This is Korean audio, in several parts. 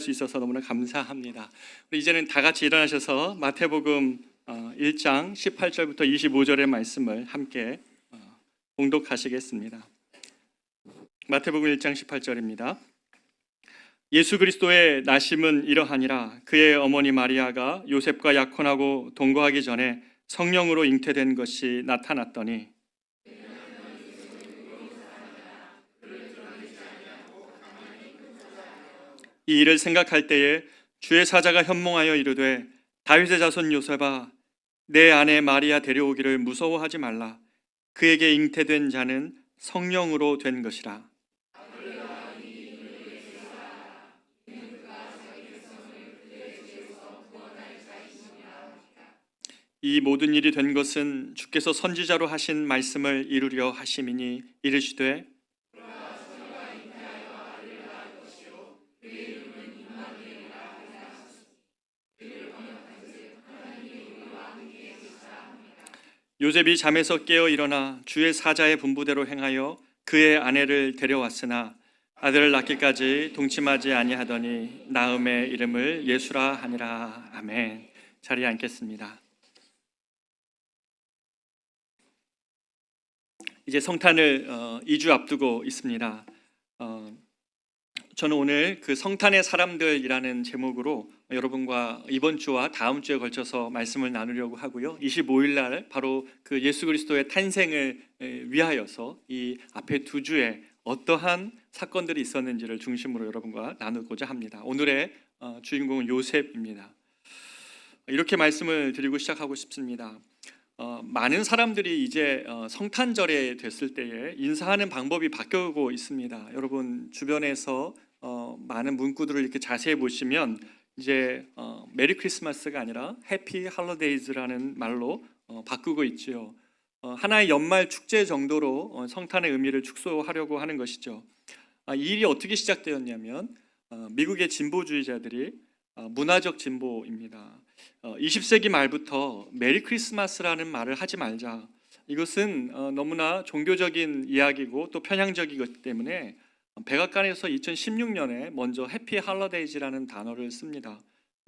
수 있어서 너무나 감사합니다. 우리 이제는 다 같이 일어나셔서 마태복음 1장 18절부터 25절의 말씀을 함께 봉독하시겠습니다. 마태복음 1장 18절입니다. 예수 그리스도의 나심은 이러하니라. 그의 어머니 마리아가 요셉과 약혼하고 동거하기 전에 성령으로 잉태된 것이 나타났더니 이 일을 생각할 때에 주의 사자가 현몽하여 이르되 다윗의 자손 요셉아 내 아내 마리아 데려오기를 무서워하지 말라. 그에게 잉태된 자는 성령으로 된 것이라. 이 모든 일이 된 것은 주께서 선지자로 하신 말씀을 이루려 하심이니 이르시되 요셉이 잠에서 깨어 일어나 주의 사자의 분부대로 행하여 그의 아내를 데려왔으나 아들을 낳기까지 동침하지 아니하더니 나음의 이름을 예수라 하니라. 아멘. 자리에 앉겠습니다. 이제 성탄을 2주 앞두고 있습니다. 저는 오늘 그 성탄의 사람들이라는 제목으로 여러분과 이번 주와 다음 주에 걸쳐서 말씀을 나누려고 하고요. 25일 날 바로 그 예수 그리스도의 탄생을 위하여서 이 앞에 두 주에 어떠한 사건들이 있었는지를 중심으로 여러분과 나누고자 합니다. 오늘의 주인공은 요셉입니다. 이렇게 말씀을 드리고 시작하고 싶습니다. 많은 사람들이 이제 성탄절에 됐을 때에 인사하는 방법이 바뀌고 있습니다. 여러분 주변에서 많은 문구들을 이렇게 자세히 보시면 이제 메리 크리스마스가 아니라 해피 할로데이즈라는 말로 바꾸고 있지요. 하나의 연말 축제 정도로 성탄의 의미를 축소하려고 하는 것이죠. 이 일이 어떻게 시작되었냐면 미국의 진보주의자들이 문화적 진보입니다. 20세기 말부터 메리 크리스마스라는 말을 하지 말자. 이것은 너무나 종교적인 이야기고 또 편향적이기 때문에 백악관에서 2016년에 먼저 해피 할로데이즈라는 단어를 씁니다.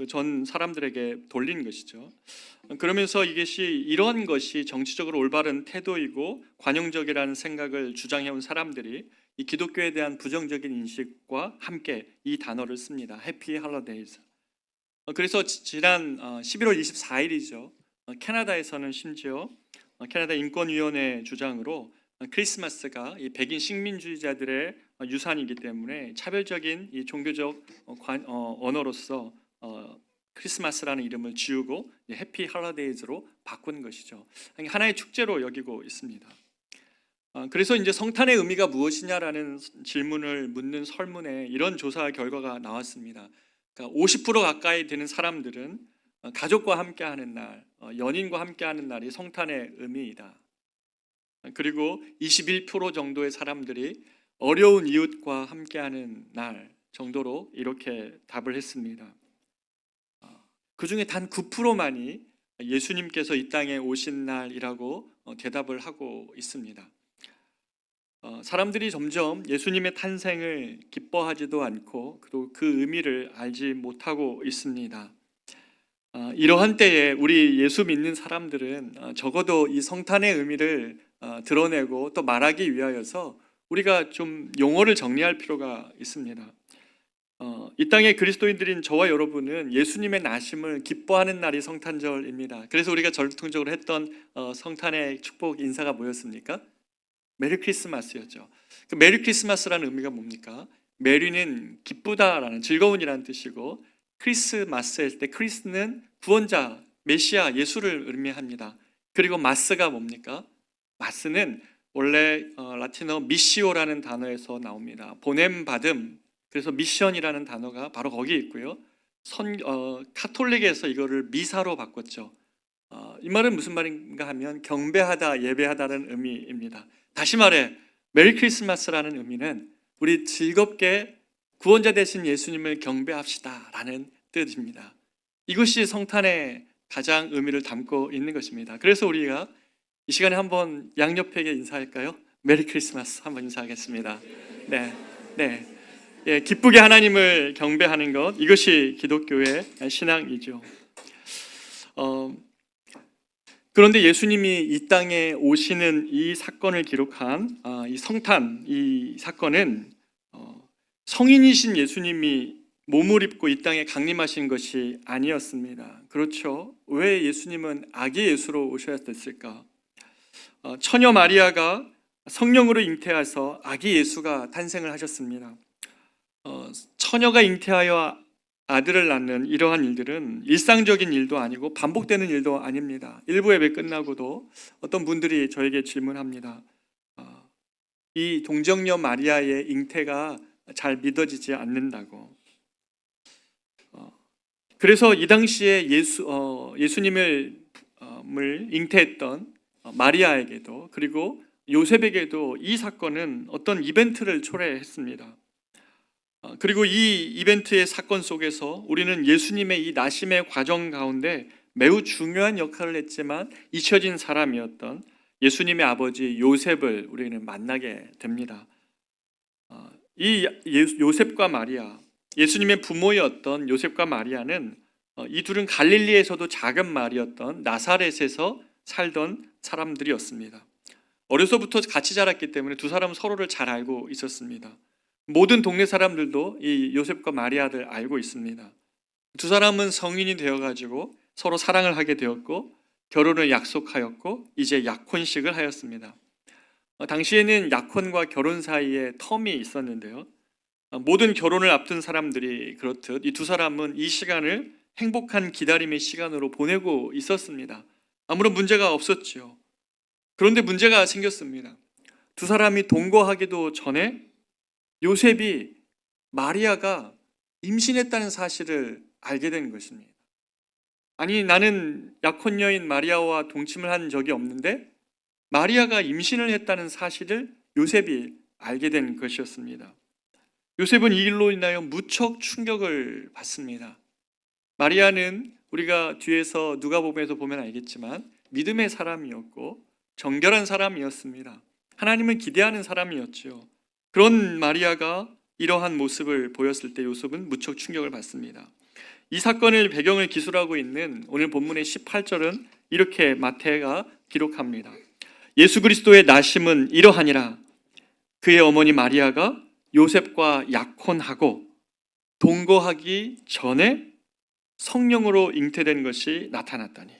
전 사람들에게 돌린 것이죠. 그러면서 이것이 이런 것이 정치적으로 올바른 태도이고 관용적이라는 생각을 주장해온 사람들이 이 기독교에 대한 부정적인 인식과 함께 이 단어를 씁니다. 해피 할로데이즈. 그래서 지난 11월 24일이죠. 캐나다에서는 심지어 캐나다 인권위원회 주장으로 크리스마스가 이 백인 식민주의자들의 유산이기 때문에 차별적인 이 종교적 언어로서 크리스마스라는 이름을 지우고 해피 할로데이즈로 바꾼 것이죠. 하나의 축제로 여기고 있습니다. 그래서 이제 성탄의 의미가 무엇이냐라는 질문을 묻는 설문에 이런 조사 결과가 나왔습니다. 그러니까 50% 가까이 되는 사람들은 가족과 함께하는 날, 연인과 함께하는 날이 성탄의 의미이다. 그리고 21% 정도의 사람들이 어려운 이웃과 함께하는 날 정도로 이렇게 답을 했습니다. 그 중에 단 9%만이 예수님께서 이 땅에 오신 날이라고 대답을 하고 있습니다. 사람들이 점점 예수님의 탄생을 기뻐하지도 않고 그 의미를 알지 못하고 있습니다. 이러한 때에 우리 예수 믿는 사람들은 적어도 이 성탄의 의미를 드러내고 또 말하기 위하여서 우리가 좀 용어를 정리할 필요가 있습니다. 이 땅의 그리스도인들인 저와 여러분은 예수님의 나심을 기뻐하는 날이 성탄절입니다. 그래서 우리가 전통적으로 했던 성탄의 축복 인사가 뭐였습니까? 메리 크리스마스였죠. 그 메리 크리스마스라는 의미가 뭡니까? 메리는 기쁘다라는 즐거운이라는 뜻이고 크리스마스일 때 크리스는 구원자, 메시아, 예수를 의미합니다. 그리고 마스가 뭡니까? 마스는 원래 라틴어 미시오라는 단어에서 나옵니다. 보냄받음. 그래서 미션이라는 단어가 바로 거기에 있고요. 카톨릭에서 이거를 미사로 바꿨죠. 이 말은 무슨 말인가 하면 경배하다, 예배하다는 의미입니다. 다시 말해 메리 크리스마스라는 의미는 우리 즐겁게 구원자 되신 예수님을 경배합시다라는 뜻입니다. 이것이 성탄의 가장 의미를 담고 있는 것입니다. 그래서 우리가 이 시간에 한번 양옆에게 인사할까요? 메리 크리스마스 한번 인사하겠습니다. 네. 기쁘게 하나님을 경배하는 것, 이것이 기독교의 신앙이죠. 그런데 예수님이 이 땅에 오시는 이 사건을 기록한 이 성탄, 이 사건은 성인이신 예수님이 몸을 입고 이 땅에 강림하신 것이 아니었습니다. 그렇죠? 왜 예수님은 아기 예수로 오셔야 됐을까? 처녀 마리아가 성령으로 잉태하여서 아기 예수가 탄생을 하셨습니다. 처녀가 잉태하여 아들을 낳는 이러한 일들은 일상적인 일도 아니고 반복되는 일도 아닙니다. 일부 예배 끝나고도 어떤 분들이 저에게 질문합니다. 이 동정녀 마리아의 잉태가 잘 믿어지지 않는다고. 그래서 이 당시에 예수님을 잉태했던 마리아에게도 그리고 요셉에게도 이 사건은 어떤 이벤트를 초래했습니다. 그리고 이 이벤트의 사건 속에서 우리는 예수님의 이 나심의 과정 가운데 매우 중요한 역할을 했지만 잊혀진 사람이었던 예수님의 아버지 요셉을 우리는 만나게 됩니다. 이 요셉과 마리아, 예수님의 부모였던 요셉과 마리아는 이 둘은 갈릴리에서도 작은 마을이었던 나사렛에서 살던 사람들이었습니다. 어려서부터 같이 자랐기 때문에 두 사람은 서로를 잘 알고 있었습니다. 모든 동네 사람들도 이 요셉과 마리아를 알고 있습니다. 두 사람은 성인이 되어가지고 서로 사랑을 하게 되었고 결혼을 약속하였고 이제 약혼식을 하였습니다. 당시에는 약혼과 결혼 사이에 텀이 있었는데요. 모든 결혼을 앞둔 사람들이 그렇듯 이 두 사람은 이 시간을 행복한 기다림의 시간으로 보내고 있었습니다. 아무런 문제가 없었죠. 그런데 문제가 생겼습니다. 두 사람이 동거하기도 전에 요셉이 마리아가 임신했다는 사실을 알게 된 것입니다. 아니, 나는 약혼녀인 마리아와 동침을 한 적이 없는데 마리아가 임신을 했다는 사실을 요셉이 알게 된 것이었습니다. 요셉은 이 일로 인하여 무척 충격을 받습니다. 마리아는 우리가 뒤에서 누가복음에서 보면 알겠지만 믿음의 사람이었고 정결한 사람이었습니다. 하나님을 기대하는 사람이었죠. 그런 마리아가 이러한 모습을 보였을 때 요셉은 무척 충격을 받습니다. 이 사건을 배경을 기술하고 있는 오늘 본문의 18절은 이렇게 마태가 기록합니다. 예수 그리스도의 나심은 이러하니라. 그의 어머니 마리아가 요셉과 약혼하고 동거하기 전에 성령으로 잉태된 것이 나타났다니.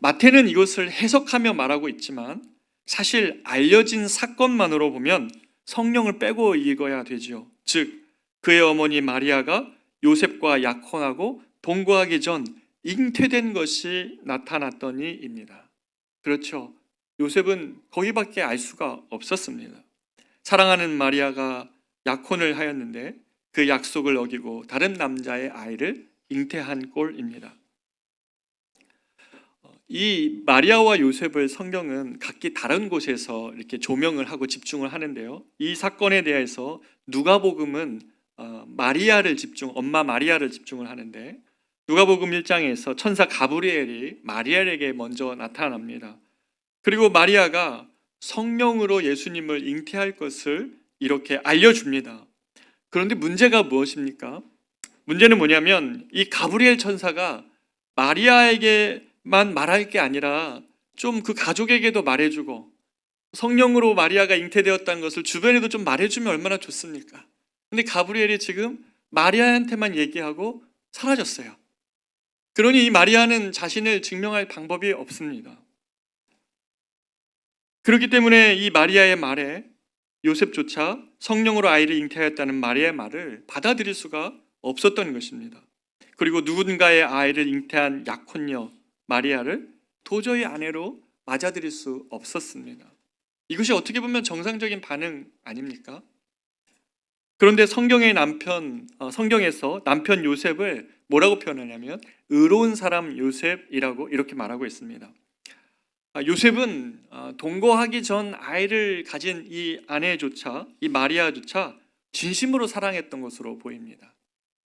마태는 이것을 해석하며 말하고 있지만 사실 알려진 사건만으로 보면 성령을 빼고 읽어야 되죠. 즉 그의 어머니 마리아가 요셉과 약혼하고 동거하기 전 잉태된 것이 나타났더니입니다. 그렇죠. 요셉은 거기밖에 알 수가 없었습니다. 사랑하는 마리아가 약혼을 하였는데 그 약속을 어기고 다른 남자의 아이를 잉태한 꼴입니다. 이 마리아와 요셉을 성경은 각기 다른 곳에서 이렇게 조명을 하고 집중을 하는데요. 이 사건에 대해서 누가복음은 엄마 마리아를 집중을 하는데 누가복음 1장에서 천사 가브리엘이 마리아에게 먼저 나타납니다. 그리고 마리아가 성령으로 예수님을 잉태할 것을 이렇게 알려줍니다. 그런데 문제가 무엇입니까? 문제는 뭐냐면 이 가브리엘 천사가 마리아에게만 말할 게 아니라 좀 그 가족에게도 말해주고 성령으로 마리아가 잉태되었다는 것을 주변에도 좀 말해주면 얼마나 좋습니까? 근데 가브리엘이 지금 마리아한테만 얘기하고 사라졌어요. 그러니 이 마리아는 자신을 증명할 방법이 없습니다. 그렇기 때문에 이 마리아의 말에 요셉조차 성령으로 아이를 잉태하였다는 마리아의 말을 받아들일 수가 없었던 것입니다. 그리고 누군가의 아이를 잉태한 약혼녀 마리아를 도저히 아내로 맞아들일 수 없었습니다. 이것이 어떻게 보면 정상적인 반응 아닙니까? 그런데 성경에서 남편 요셉을 뭐라고 표현하냐면 의로운 사람 요셉이라고 이렇게 말하고 있습니다. 요셉은 동거하기 전 아이를 가진 이 아내조차, 이 마리아조차 진심으로 사랑했던 것으로 보입니다.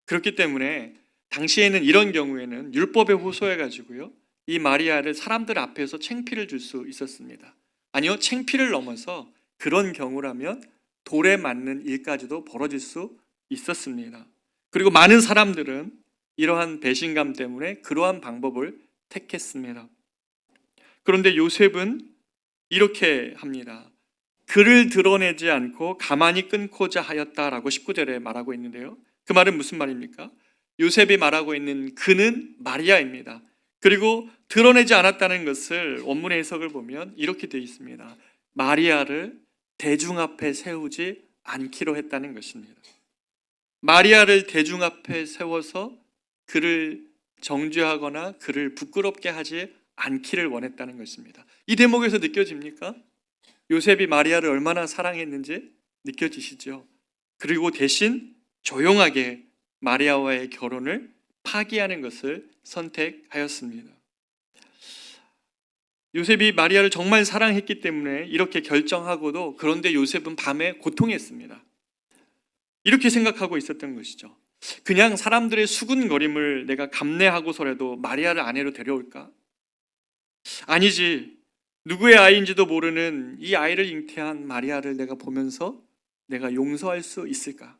그렇기 때문에 당시에는 이런 경우에는 율법에 호소해가지고요, 이 마리아를 사람들 앞에서 창피를 줄 수 있었습니다. 아니요, 창피를 넘어서 그런 경우라면 돌에 맞는 일까지도 벌어질 수 있었습니다. 그리고 많은 사람들은 이러한 배신감 때문에 그러한 방법을 택했습니다. 그런데 요셉은 이렇게 합니다. 그를 드러내지 않고 가만히 끊고자 하였다라고 19절에 말하고 있는데요. 그 말은 무슨 말입니까? 요셉이 말하고 있는 그는 마리아입니다. 그리고 드러내지 않았다는 것을 원문의 해석을 보면 이렇게 되어 있습니다. 마리아를 대중 앞에 세우지 않기로 했다는 것입니다. 마리아를 대중 앞에 세워서 그를 정죄하거나 그를 부끄럽게 하지 않기를 원했다는 것입니다. 이 대목에서 느껴집니까? 요셉이 마리아를 얼마나 사랑했는지 느껴지시죠? 그리고 대신 조용하게 마리아와의 결혼을 파기하는 것을 선택하였습니다. 요셉이 마리아를 정말 사랑했기 때문에 이렇게 결정하고도, 그런데 요셉은 밤에 고통했습니다. 이렇게 생각하고 있었던 것이죠. 그냥 사람들의 수군거림을 내가 감내하고서라도 마리아를 아내로 데려올까? 아니지. 누구의 아이인지도 모르는 이 아이를 잉태한 마리아를 내가 보면서 내가 용서할 수 있을까?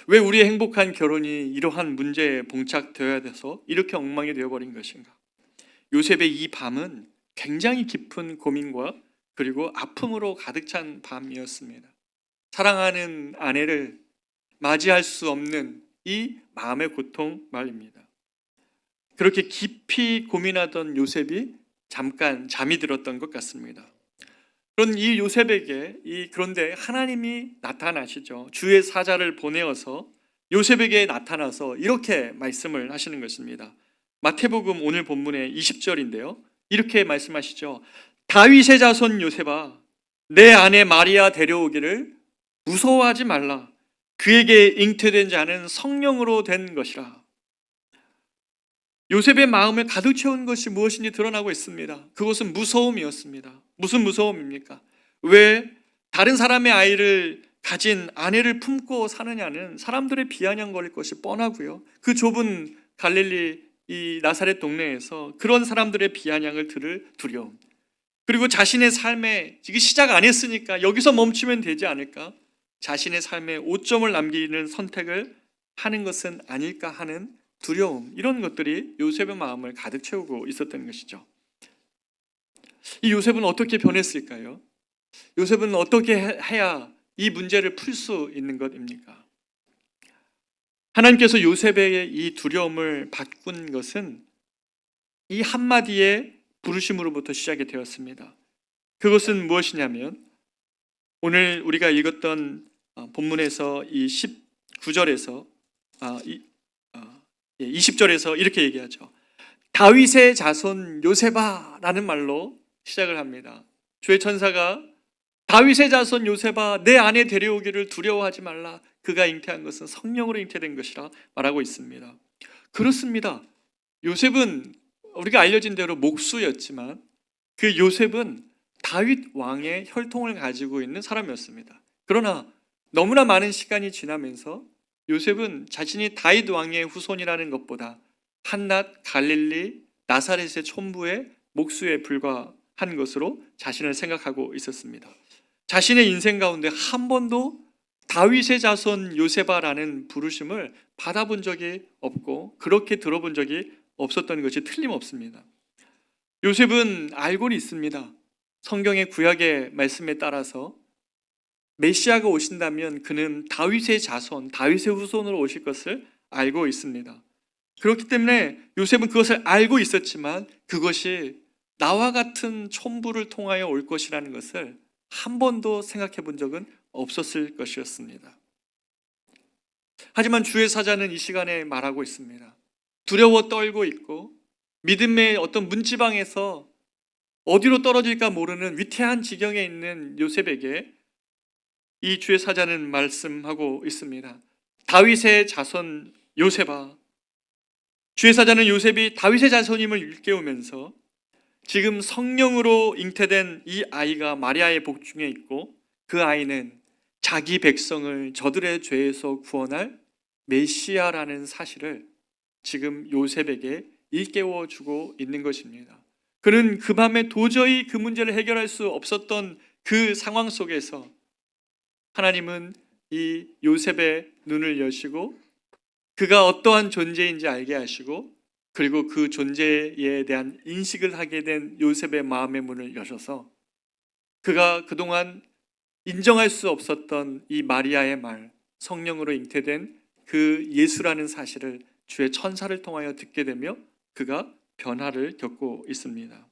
왜 우리의 행복한 결혼이 이러한 문제에 봉착되어야 돼서 이렇게 엉망이 되어버린 것인가? 요셉의 이 밤은 굉장히 깊은 고민과 그리고 아픔으로 가득 찬 밤이었습니다. 사랑하는 아내를 맞이할 수 없는 이 마음의 고통 말입니다. 그렇게 깊이 고민하던 요셉이 잠깐 잠이 들었던 것 같습니다. 그런 이 요셉에게 그런데 하나님이 나타나시죠. 주의 사자를 보내어서 요셉에게 나타나서 이렇게 말씀을 하시는 것입니다. 마태복음 오늘 본문의 20절인데요. 이렇게 말씀하시죠. 다윗의 자손 요셉아, 내 아내 마리아 데려오기를 무서워하지 말라. 그에게 잉태된 자는 성령으로 된 것이라. 요셉의 마음을 가득 채운 것이 무엇인지 드러나고 있습니다. 그것은 무서움이었습니다. 무슨 무서움입니까? 왜 다른 사람의 아이를 가진 아내를 품고 사느냐는 사람들의 비아냥 걸릴 것이 뻔하고요. 그 좁은 갈릴리 이 나사렛 동네에서 그런 사람들의 비아냥을 들을 두려움, 그리고 자신의 삶에 이게 시작 안 했으니까 여기서 멈추면 되지 않을까? 자신의 삶에 오점을 남기는 선택을 하는 것은 아닐까 하는 두려움, 이런 것들이 요셉의 마음을 가득 채우고 있었던 것이죠. 이 요셉은 어떻게 변했을까요? 요셉은 어떻게 해야 이 문제를 풀 수 있는 것입니까? 하나님께서 요셉의 이 두려움을 바꾼 것은 이 한마디의 부르심으로부터 시작이 되었습니다. 그것은 무엇이냐면 오늘 우리가 읽었던 본문에서 이 19절에서 20절에서 이렇게 얘기하죠. 다윗의 자손 요셉아 라는 말로 시작을 합니다. 주의 천사가 다윗의 자손 요셉아, 내 아내 데려오기를 두려워하지 말라. 그가 잉태한 것은 성령으로 잉태된 것이라 말하고 있습니다. 그렇습니다. 요셉은 우리가 알려진 대로 목수였지만 그 요셉은 다윗 왕의 혈통을 가지고 있는 사람이었습니다. 그러나 너무나 많은 시간이 지나면서 요셉은 자신이 다윗 왕의 후손이라는 것보다 한낱 갈릴리 나사렛의 촌부의 목수에 불과한 것으로 자신을 생각하고 있었습니다. 자신의 인생 가운데 한 번도 다윗의 자손 요셉아라는 부르심을 받아본 적이 없고 그렇게 들어본 적이 없었던 것이 틀림없습니다. 요셉은 알고는 있습니다. 성경의 구약의 말씀에 따라서 메시아가 오신다면 그는 다윗의 자손, 다윗의 후손으로 오실 것을 알고 있습니다. 그렇기 때문에 요셉은 그것을 알고 있었지만 그것이 나와 같은 촌부를 통하여 올 것이라는 것을 한 번도 생각해 본 적은 없었을 것이었습니다. 하지만 주의 사자는 이 시간에 말하고 있습니다. 두려워 떨고 있고 믿음의 어떤 문지방에서 어디로 떨어질까 모르는 위태한 지경에 있는 요셉에게 이 주의 사자는 말씀하고 있습니다. 다윗의 자손 요셉아. 주의 사자는 요셉이 다윗의 자손임을 일깨우면서 지금 성령으로 잉태된 이 아이가 마리아의 복중에 있고 그 아이는 자기 백성을 저들의 죄에서 구원할 메시아라는 사실을 지금 요셉에게 일깨워주고 있는 것입니다. 그는 그 밤에 도저히 그 문제를 해결할 수 없었던 그 상황 속에서 하나님은 이 요셉의 눈을 여시고 그가 어떠한 존재인지 알게 하시고 그리고 그 존재에 대한 인식을 하게 된 요셉의 마음의 문을 여셔서 그가 그동안 인정할 수 없었던 이 마리아의 말, 성령으로 잉태된 그 예수라는 사실을 주의 천사를 통하여 듣게 되며 그가 변화를 겪고 있습니다.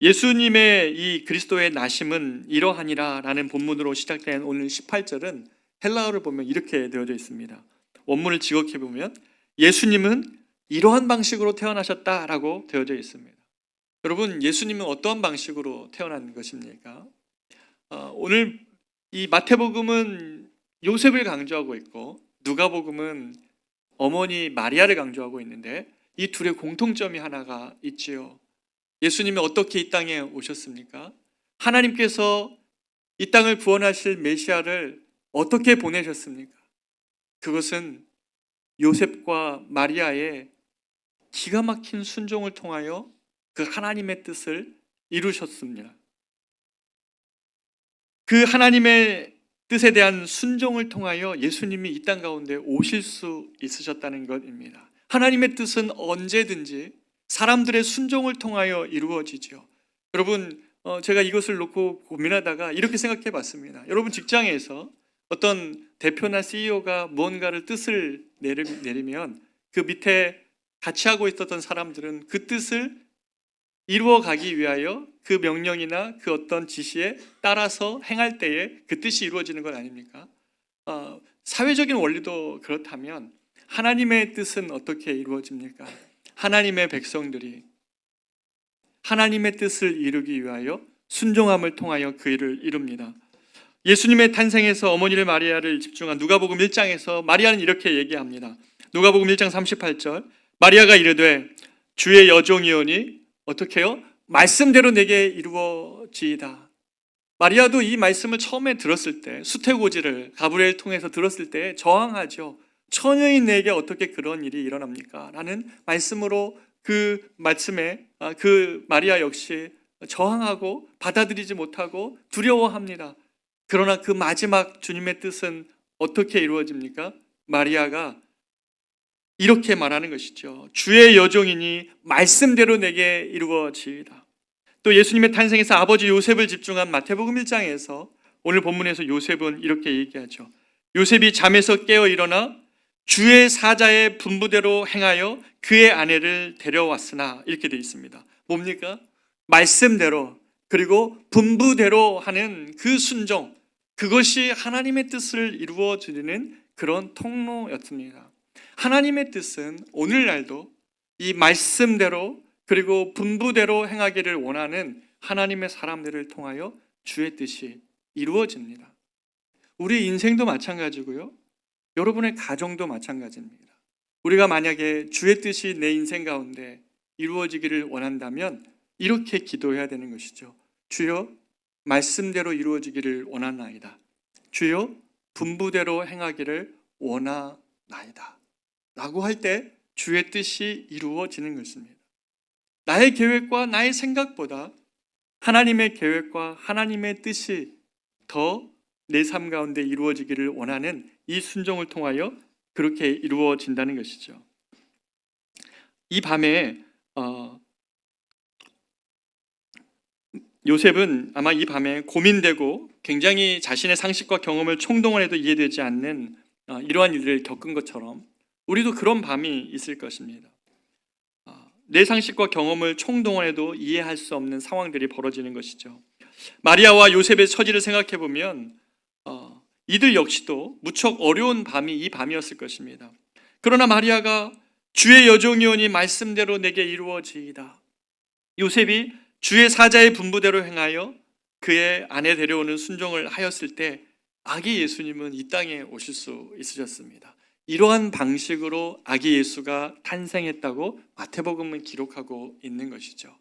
예수님의 이 그리스도의 나심은 이러하니라 라는 본문으로 시작된 오늘 18절은 헬라어를 보면 이렇게 되어져 있습니다. 원문을 지각해 보면 예수님은 이러한 방식으로 태어나셨다라고 되어져 있습니다. 여러분, 예수님은 어떠한 방식으로 태어난 것입니까? 오늘 이 마태복음은 요셉을 강조하고 있고 누가복음은 어머니 마리아를 강조하고 있는데 이 둘의 공통점이 하나가 있지요. 예수님이 어떻게 이 땅에 오셨습니까? 하나님께서 이 땅을 구원하실 메시아를 어떻게 보내셨습니까? 그것은 요셉과 마리아의 기가 막힌 순종을 통하여 그 하나님의 뜻을 이루셨습니다. 그 하나님의 뜻에 대한 순종을 통하여 예수님이 이 땅 가운데 오실 수 있으셨다는 것입니다. 하나님의 뜻은 언제든지 사람들의 순종을 통하여 이루어지죠. 여러분, 제가 이것을 놓고 고민하다가 이렇게 생각해 봤습니다. 여러분, 직장에서 어떤 대표나 CEO가 무언가를 뜻을 내리면 그 밑에 같이 하고 있었던 사람들은 그 뜻을 이루어가기 위하여 그 명령이나 그 어떤 지시에 따라서 행할 때에 그 뜻이 이루어지는 것 아닙니까? 사회적인 원리도 그렇다면 하나님의 뜻은 어떻게 이루어집니까? 하나님의 백성들이 하나님의 뜻을 이루기 위하여 순종함을 통하여 그 일을 이룹니다. 예수님의 탄생에서 어머니를 마리아를 집중한 누가복음 1장에서 마리아는 이렇게 얘기합니다. 누가복음 1장 38절 마리아가 이르되 주의 여종이오니 어떻게 해요? 말씀대로 내게 이루어지이다. 마리아도 이 말씀을 처음에 들었을 때 수태고지를 가브리엘 통해서 들었을 때 저항하죠. 처녀인에게 어떻게 그런 일이 일어납니까? 라는 말씀으로 그 말씀에 그 마리아 역시 저항하고 받아들이지 못하고 두려워합니다. 그러나 그 마지막 주님의 뜻은 어떻게 이루어집니까? 마리아가 이렇게 말하는 것이죠. 주의 여종이니 말씀대로 내게 이루어지이다. 또 예수님의 탄생에서 아버지 요셉을 집중한 마태복음 1장에서 오늘 본문에서 요셉은 이렇게 얘기하죠. 요셉이 잠에서 깨어 일어나 주의 사자의 분부대로 행하여 그의 아내를 데려왔으나 이렇게 되어 있습니다. 뭡니까? 말씀대로 그리고 분부대로 하는 그 순종, 그것이 하나님의 뜻을 이루어 드리는 그런 통로였습니다. 하나님의 뜻은 오늘날도 이 말씀대로 그리고 분부대로 행하기를 원하는 하나님의 사람들을 통하여 주의 뜻이 이루어집니다. 우리 인생도 마찬가지고요. 여러분의 가정도 마찬가지입니다. 우리가 만약에 주의 뜻이 내 인생 가운데 이루어지기를 원한다면 이렇게 기도해야 되는 것이죠. 주여, 말씀대로 이루어지기를 원하나이다. 주여, 분부대로 행하기를 원하나이다. 라고 할 때 주의 뜻이 이루어지는 것입니다. 나의 계획과 나의 생각보다 하나님의 계획과 하나님의 뜻이 더 내 삶 가운데 이루어지기를 원하는 이 순종을 통하여 그렇게 이루어진다는 것이죠. 이 밤에 요셉은 아마 이 밤에 고민되고 굉장히 자신의 상식과 경험을 총동원해도 이해되지 않는 이러한 일을 겪은 것처럼 우리도 그런 밤이 있을 것입니다. 내 상식과 경험을 총동원해도 이해할 수 없는 상황들이 벌어지는 것이죠. 마리아와 요셉의 처지를 생각해 보면 이들 역시도 무척 어려운 밤이 이 밤이었을 것입니다. 그러나 마리아가 주의 여종이오니 말씀대로 내게 이루어지이다. 요셉이 주의 사자의 분부대로 행하여 그의 아내 데려오는 순종을 하였을 때 아기 예수님은 이 땅에 오실 수 있으셨습니다. 이러한 방식으로 아기 예수가 탄생했다고 마태복음은 기록하고 있는 것이죠.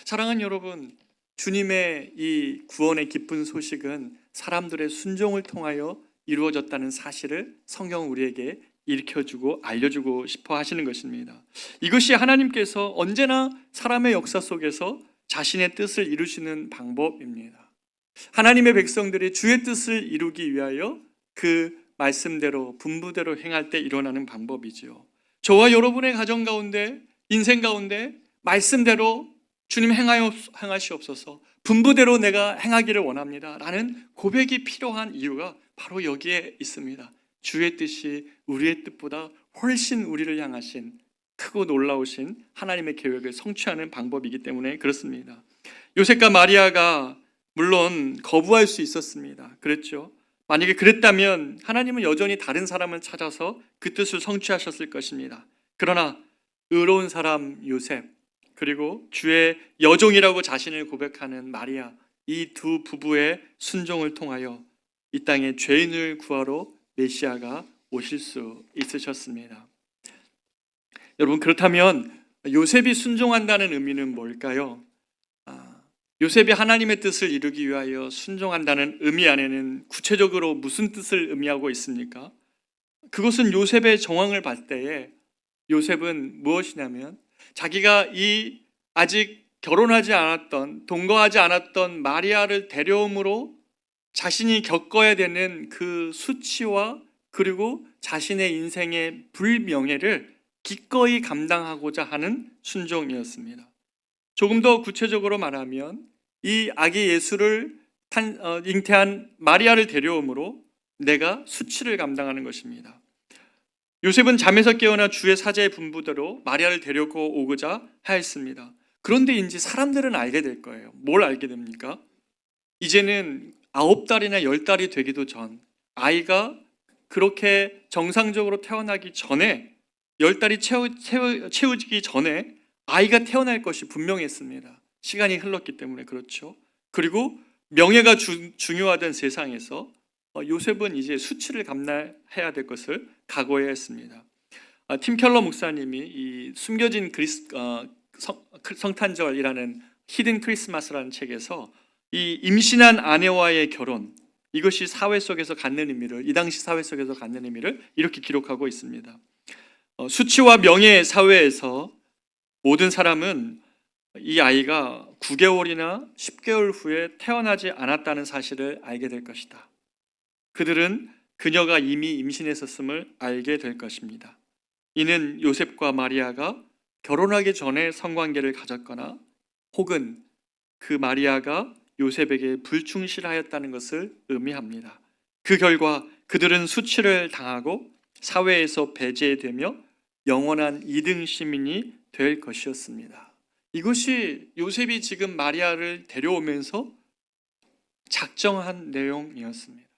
사랑하는 여러분, 주님의 이 구원의 기쁜 소식은 사람들의 순종을 통하여 이루어졌다는 사실을 성경은 우리에게 일으켜주고 알려주고 싶어 하시는 것입니다. 이것이 하나님께서 언제나 사람의 역사 속에서 자신의 뜻을 이루시는 방법입니다. 하나님의 백성들이 주의 뜻을 이루기 위하여 그 말씀대로 분부대로 행할 때 일어나는 방법이지요. 저와 여러분의 가정 가운데, 인생 가운데 말씀대로 주님 행하시옵소서, 분부대로 내가 행하기를 원합니다 라는 고백이 필요한 이유가 바로 여기에 있습니다. 주의 뜻이 우리의 뜻보다 훨씬 우리를 향하신 크고 놀라우신 하나님의 계획을 성취하는 방법이기 때문에 그렇습니다. 요셉과 마리아가 물론 거부할 수 있었습니다. 그랬죠. 만약에 그랬다면 하나님은 여전히 다른 사람을 찾아서 그 뜻을 성취하셨을 것입니다. 그러나 의로운 사람 요셉, 그리고 주의 여종이라고 자신을 고백하는 마리아, 이 두 부부의 순종을 통하여 이 땅에 죄인을 구하러 메시아가 오실 수 있으셨습니다. 여러분, 그렇다면 요셉이 순종한다는 의미는 뭘까요? 요셉이 하나님의 뜻을 이루기 위하여 순종한다는 의미 안에는 구체적으로 무슨 뜻을 의미하고 있습니까? 그것은 요셉의 정황을 봤을 때에 요셉은 무엇이냐면 자기가 이 아직 결혼하지 않았던, 동거하지 않았던 마리아를 데려옴으로 자신이 겪어야 되는 그 수치와 그리고 자신의 인생의 불명예를 기꺼이 감당하고자 하는 순종이었습니다. 조금 더 구체적으로 말하면 이 아기 예수를 잉태한 마리아를 데려옴으로 내가 수치를 감당하는 것입니다. 요셉은 잠에서 깨어나 주의 사제의 분부대로 마리아를 데리고 오고자 하였습니다. 그런데인지 사람들은 알게 될 거예요. 뭘 알게 됩니까? 이제는 9달이나 10달이 되기도 전, 아이가 그렇게 정상적으로 태어나기 전에, 10달이 채워지기 전에 아이가 태어날 것이 분명했습니다. 시간이 흘렀기 때문에 그렇죠. 그리고 명예가 중요하던 세상에서 요셉은 이제 수치를 감내해야 될 것을 각오해야 했습니다. 팀 켈러 목사님이 이 숨겨진 성탄절이라는 히든 크리스마스라는 책에서 이 임신한 아내와의 결혼, 이것이 사회 속에서 갖는 의미를, 이 당시 사회 속에서 갖는 의미를 이렇게 기록하고 있습니다. 수치와 명예 사회에서 모든 사람은 이 아이가 9개월이나 10개월 후에 태어나지 않았다는 사실을 알게 될 것이다. 그들은 그녀가 이미 임신했었음을 알게 될 것입니다. 이는 요셉과 마리아가 결혼하기 전에 성관계를 가졌거나 혹은 그 마리아가 요셉에게 불충실하였다는 것을 의미합니다. 그 결과 그들은 수치를 당하고 사회에서 배제되며 영원한 2등 시민이 될 것이었습니다. 이것이 요셉이 지금 마리아를 데려오면서 작정한 내용이었습니다.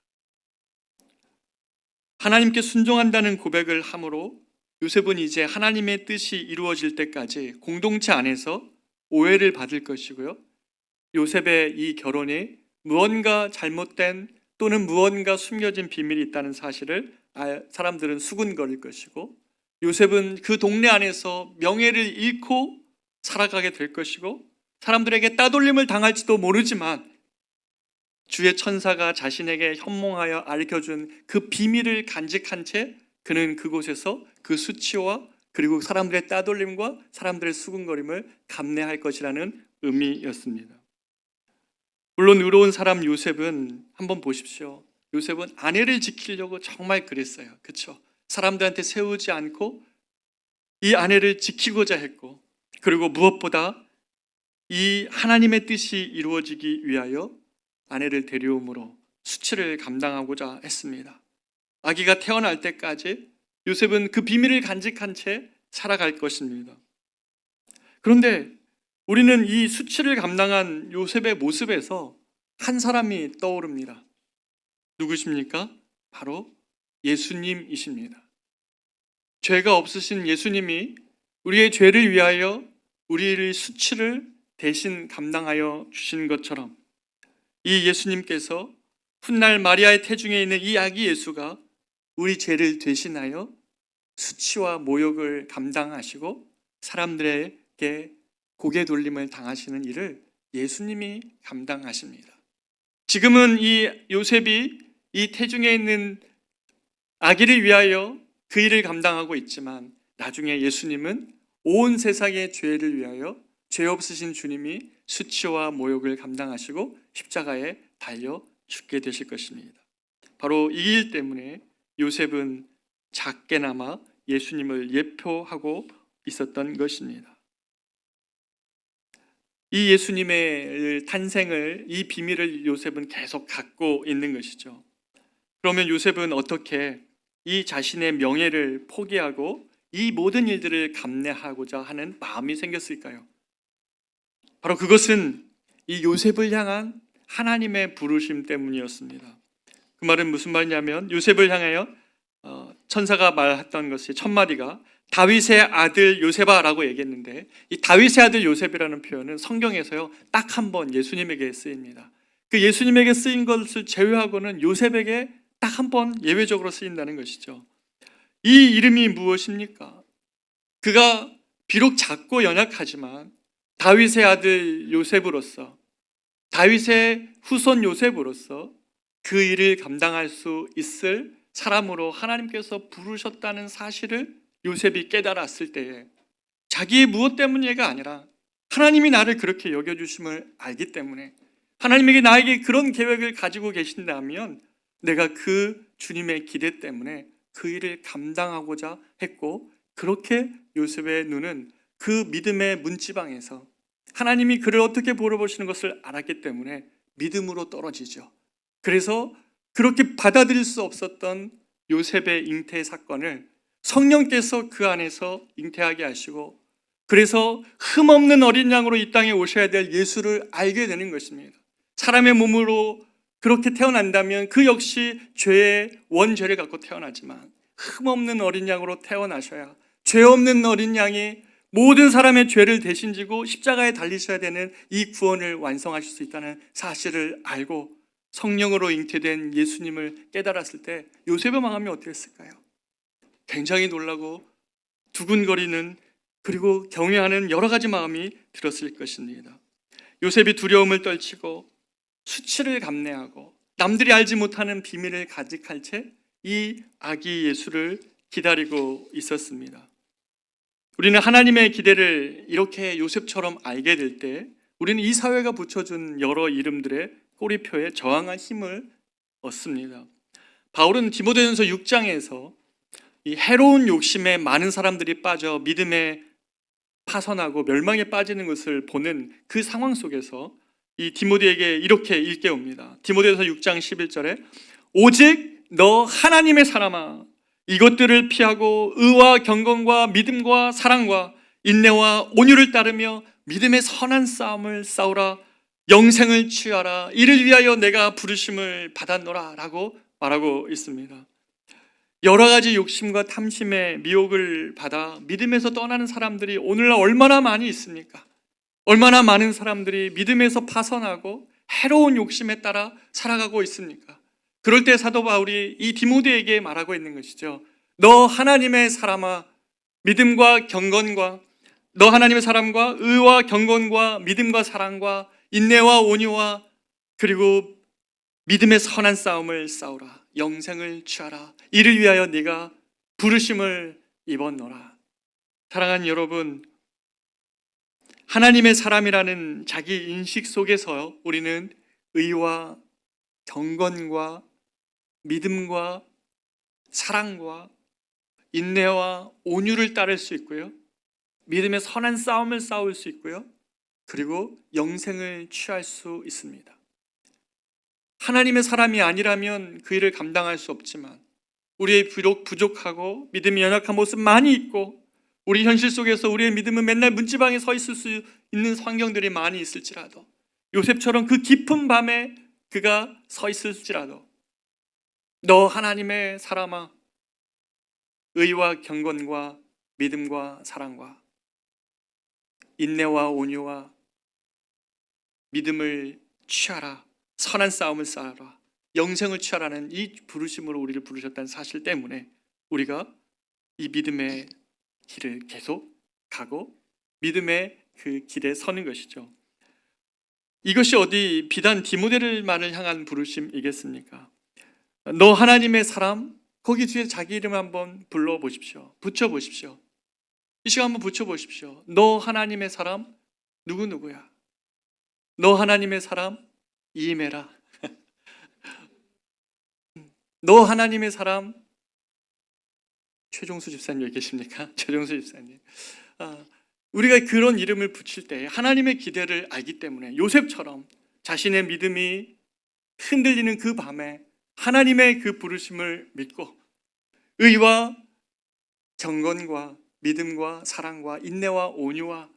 하나님께 순종한다는 고백을 함으로 요셉은 이제 하나님의 뜻이 이루어질 때까지 공동체 안에서 오해를 받을 것이고요. 요셉의 이 결혼이 무언가 잘못된 또는 무언가 숨겨진 비밀이 있다는 사실을 사람들은 수군거릴 것이고, 요셉은 그 동네 안에서 명예를 잃고 살아가게 될 것이고, 사람들에게 따돌림을 당할지도 모르지만 주의 천사가 자신에게 현몽하여 알려준 그 비밀을 간직한 채 그는 그곳에서 그 수치와 그리고 사람들의 따돌림과 사람들의 수군거림을 감내할 것이라는 의미였습니다. 물론 의로운 사람 요셉은 한번 보십시오. 요셉은 아내를 지키려고 정말 그랬어요. 그렇죠? 사람들한테 세우지 않고 이 아내를 지키고자 했고, 그리고 무엇보다 이 하나님의 뜻이 이루어지기 위하여 아내를 데려옴으로 수치를 감당하고자 했습니다. 아기가 태어날 때까지 요셉은 그 비밀을 간직한 채 살아갈 것입니다. 그런데 우리는 이 수치를 감당한 요셉의 모습에서 한 사람이 떠오릅니다. 누구십니까? 바로 예수님이십니다. 죄가 없으신 예수님이 우리의 죄를 위하여 우리의 수치를 대신 감당하여 주신 것처럼 이 예수님께서 훗날 마리아의 태중에 있는 이 아기 예수가 우리 죄를 대신하여 수치와 모욕을 감당하시고 사람들에게 고개 돌림을 당하시는 일을 예수님이 감당하십니다. 지금은 이 요셉이 이 태중에 있는 아기를 위하여 그 일을 감당하고 있지만 나중에 예수님은 온 세상의 죄를 위하여 죄 없으신 주님이 수치와 모욕을 감당하시고 십자가에 달려 죽게 되실 것입니다. 바로 이 일 때문에 요셉은 작게나마 예수님을 예표하고 있었던 것입니다. 이 예수님의 탄생을, 이 비밀을 요셉은 계속 갖고 있는 것이죠. 그러면 요셉은 어떻게 이 자신의 명예를 포기하고 이 모든 일들을 감내하고자 하는 마음이 생겼을까요? 바로 그것은 이 요셉을 향한 하나님의 부르심 때문이었습니다. 그 말은 무슨 말이냐면, 요셉을 향하여 천사가 말했던 것이 첫 마디가 다윗의 아들 요셉아 라고 얘기했는데, 이 다윗의 아들 요셉이라는 표현은 성경에서요 딱 한 번 예수님에게 쓰입니다. 그 예수님에게 쓰인 것을 제외하고는 요셉에게 딱 한 번 예외적으로 쓰인다는 것이죠. 이 이름이 무엇입니까? 그가 비록 작고 연약하지만 다윗의 아들 요셉으로서, 다윗의 후손 요셉으로서 그 일을 감당할 수 있을 사람으로 하나님께서 부르셨다는 사실을 요셉이 깨달았을 때에, 자기의 무엇 때문이가 아니라 하나님이 나를 그렇게 여겨주심을 알기 때문에, 하나님에게 나에게 그런 계획을 가지고 계신다면 내가 그 주님의 기대 때문에 그 일을 감당하고자 했고, 그렇게 요셉의 눈은 그 믿음의 문지방에서 하나님이 그를 어떻게 보러보시는 것을 알았기 때문에 믿음으로 떨어지죠. 그래서 그렇게 받아들일 수 없었던 요셉의 잉태 사건을 성령께서 그 안에서 잉태하게 하시고, 그래서 흠없는 어린 양으로 이 땅에 오셔야 될 예수를 알게 되는 것입니다. 사람의 몸으로 그렇게 태어난다면 그 역시 죄의 원죄를 갖고 태어나지만, 흠없는 어린 양으로 태어나셔야 죄 없는 어린 양이 모든 사람의 죄를 대신 지고 십자가에 달리셔야 되는 이 구원을 완성하실 수 있다는 사실을 알고 성령으로 잉태된 예수님을 깨달았을 때 요셉의 마음이 어땠을까요? 굉장히 놀라고 두근거리는, 그리고 경외하는 여러 가지 마음이 들었을 것입니다. 요셉이 두려움을 떨치고 수치를 감내하고 남들이 알지 못하는 비밀을 가득할 채 이 아기 예수를 기다리고 있었습니다. 우리는 하나님의 기대를 이렇게 요셉처럼 알게 될 때 우리는 이 사회가 붙여준 여러 이름들의 꼬리표에 저항할 힘을 얻습니다. 바울은 디모데전서 6장에서 이 해로운 욕심에 많은 사람들이 빠져 믿음에 파선하고 멸망에 빠지는 것을 보는 그 상황 속에서 이 디모데에게 이렇게 일깨웁니다. 디모데전서 6장 11절에 오직 너 하나님의 사람아, 이것들을 피하고 의와 경건과 믿음과 사랑과 인내와 온유를 따르며 믿음의 선한 싸움을 싸우라. 영생을 취하라. 이를 위하여 내가 부르심을 받았노라 라고 말하고 있습니다. 여러 가지 욕심과 탐심의 미혹을 받아 믿음에서 떠나는 사람들이 오늘날 얼마나 많이 있습니까? 얼마나 많은 사람들이 믿음에서 파선하고 해로운 욕심에 따라 살아가고 있습니까? 그럴 때 사도 바울이 이 디모데에게 말하고 있는 것이죠. 너 하나님의 사람아, 믿음과 경건과, 너 하나님의 사람과 의와 경건과 믿음과 사랑과 인내와 온유와 그리고 믿음의 선한 싸움을 싸우라. 영생을 취하라. 이를 위하여 네가 부르심을 입었노라. 사랑하는 여러분, 하나님의 사람이라는 자기 인식 속에서 우리는 의와 경건과 믿음과 사랑과 인내와 온유를 따를 수 있고요, 믿음의 선한 싸움을 싸울 수 있고요, 그리고 영생을 취할 수 있습니다. 하나님의 사람이 아니라면 그 일을 감당할 수 없지만, 우리의 비록 부족하고 믿음이 연약한 모습 많이 있고, 우리 현실 속에서 우리의 믿음은 맨날 문지방에 서 있을 수 있는 환경들이 많이 있을지라도, 요셉처럼 그 깊은 밤에 그가 서 있을지라도, 너 하나님의 사람아, 의와 경건과 믿음과 사랑과 인내와 온유와 믿음을 취하라. 선한 싸움을 싸우라. 영생을 취하라는 이 부르심으로 우리를 부르셨다는 사실 때문에 우리가 이 믿음의 길을 계속 가고 믿음의 그 길에 서는 것이죠. 이것이 어디 비단 디모데를만을 향한 부르심이겠습니까? 너 하나님의 사람, 거기 뒤에 자기 이름 한번 불러보십시오. 붙여보십시오. 이 시간 한번 붙여보십시오. 너 하나님의 사람 누구누구야? 너 하나님의 사람 이임해라. 너 하나님의 사람. 최종수 집사님 여기 계십니까? 최종수 집사님. 우리가 그런 이름을 붙일 때 하나님의 기대를 알기 때문에 요셉처럼 자신의 믿음이 흔들리는 그 밤에 하나님의 그 부르심을 믿고 의와 경건과 믿음과 사랑과 인내와 온유와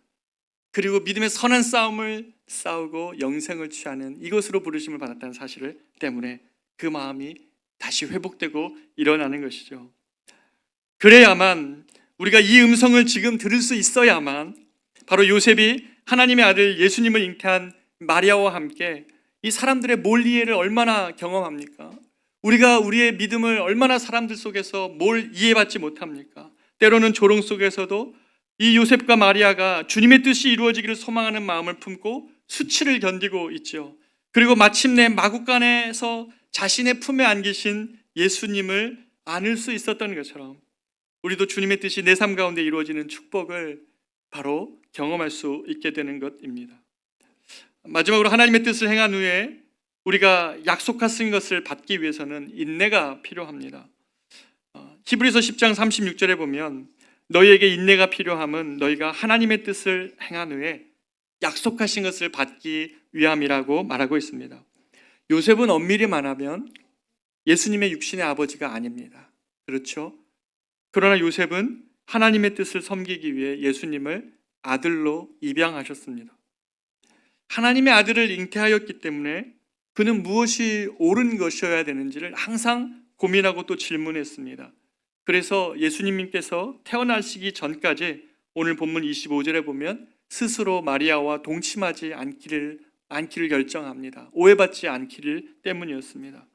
그리고 믿음의 선한 싸움을 싸우고 영생을 취하는 이것으로 부르심을 받았다는 사실을 때문에 그 마음이 다시 회복되고 일어나는 것이죠. 그래야만 우리가 이 음성을 지금 들을 수 있어야만 바로 요셉이 하나님의 아들 예수님을 잉태한 마리아와 함께 이 사람들의 몰이해를 얼마나 경험합니까? 우리가 우리의 믿음을 얼마나 사람들 속에서 뭘 이해받지 못합니까? 때로는 조롱 속에서도 이 요셉과 마리아가 주님의 뜻이 이루어지기를 소망하는 마음을 품고 수치를 견디고 있죠. 그리고 마침내 마구간에서 자신의 품에 안기신 예수님을 안을 수 있었던 것처럼 우리도 주님의 뜻이 내 삶 가운데 이루어지는 축복을 바로 경험할 수 있게 되는 것입니다. 마지막으로 하나님의 뜻을 행한 후에 우리가 약속하신 것을 받기 위해서는 인내가 필요합니다. 히브리서 10장 36절에 보면 너희에게 인내가 필요함은 너희가 하나님의 뜻을 행한 후에 약속하신 것을 받기 위함이라고 말하고 있습니다. 요셉은 엄밀히 말하면 예수님의 육신의 아버지가 아닙니다. 그렇죠? 그러나 요셉은 하나님의 뜻을 섬기기 위해 예수님을 아들로 입양하셨습니다. 하나님의 아들을 잉태하였기 때문에 그는 무엇이 옳은 것이어야 되는지를 항상 고민하고 또 질문했습니다. 그래서 예수님께서 태어나시기 전까지 오늘 본문 25절에 보면 스스로 마리아와 동침하지 않기를 결정합니다. 오해받지 않기를 때문이었습니다.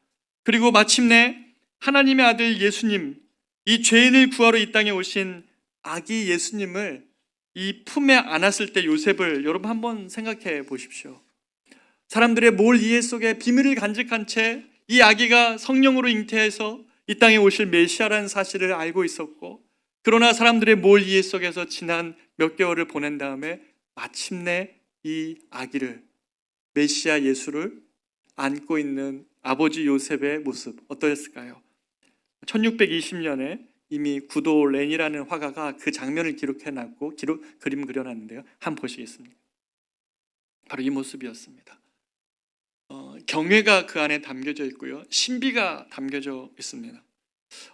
그리고 마침내 하나님의 아들 예수님, 이 죄인을 구하러 이 땅에 오신 아기 예수님을 이 품에 안았을 때 요셉을 여러분 한번 생각해 보십시오. 사람들의 몰이해 속에 비밀을 간직한 채 이 아기가 성령으로 잉태해서 이 땅에 오실 메시아라는 사실을 알고 있었고, 그러나 사람들의 몰이해 속에서 지난 몇 개월을 보낸 다음에 마침내 이 아기를, 메시아 예수를 안고 있는 아버지 요셉의 모습 어떠했을까요? 1620년에 이미 구도 렌이라는 화가가 그 장면을 기록해놨고 그림 그려놨는데요. 한번 보시겠습니다. 바로 이 모습이었습니다. 경외가 그 안에 담겨져 있고요, 신비가 담겨져 있습니다.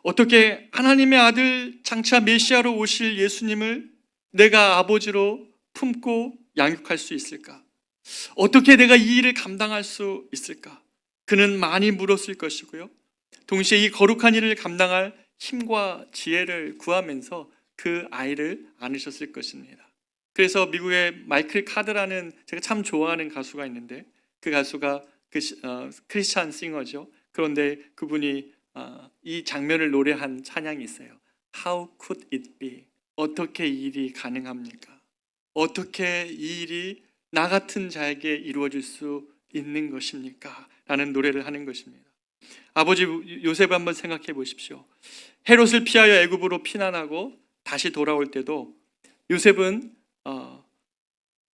어떻게 하나님의 아들 장차 메시아로 오실 예수님을 내가 아버지로 품고 양육할 수 있을까? 어떻게 내가 이 일을 감당할 수 있을까? 그는 많이 물었을 것이고요, 동시에 이 거룩한 일을 감당할 힘과 지혜를 구하면서 그 아이를 안으셨을 것입니다. 그래서 미국의 마이클 카드라는 제가 참 좋아하는 가수가 있는데, 그 가수가 크리스찬 싱어죠. 그런데 그분이 이 장면을 노래한 찬양이 있어요. How could it be? 어떻게 이 일이 가능합니까? 어떻게 이 일이 나 같은 자에게 이루어질 수 있는 것입니까? 라는 노래를 하는 것입니다. 아버지 요셉을 한번 생각해 보십시오. 헤롯을 피하여 애굽으로 피난하고 다시 돌아올 때도 요셉은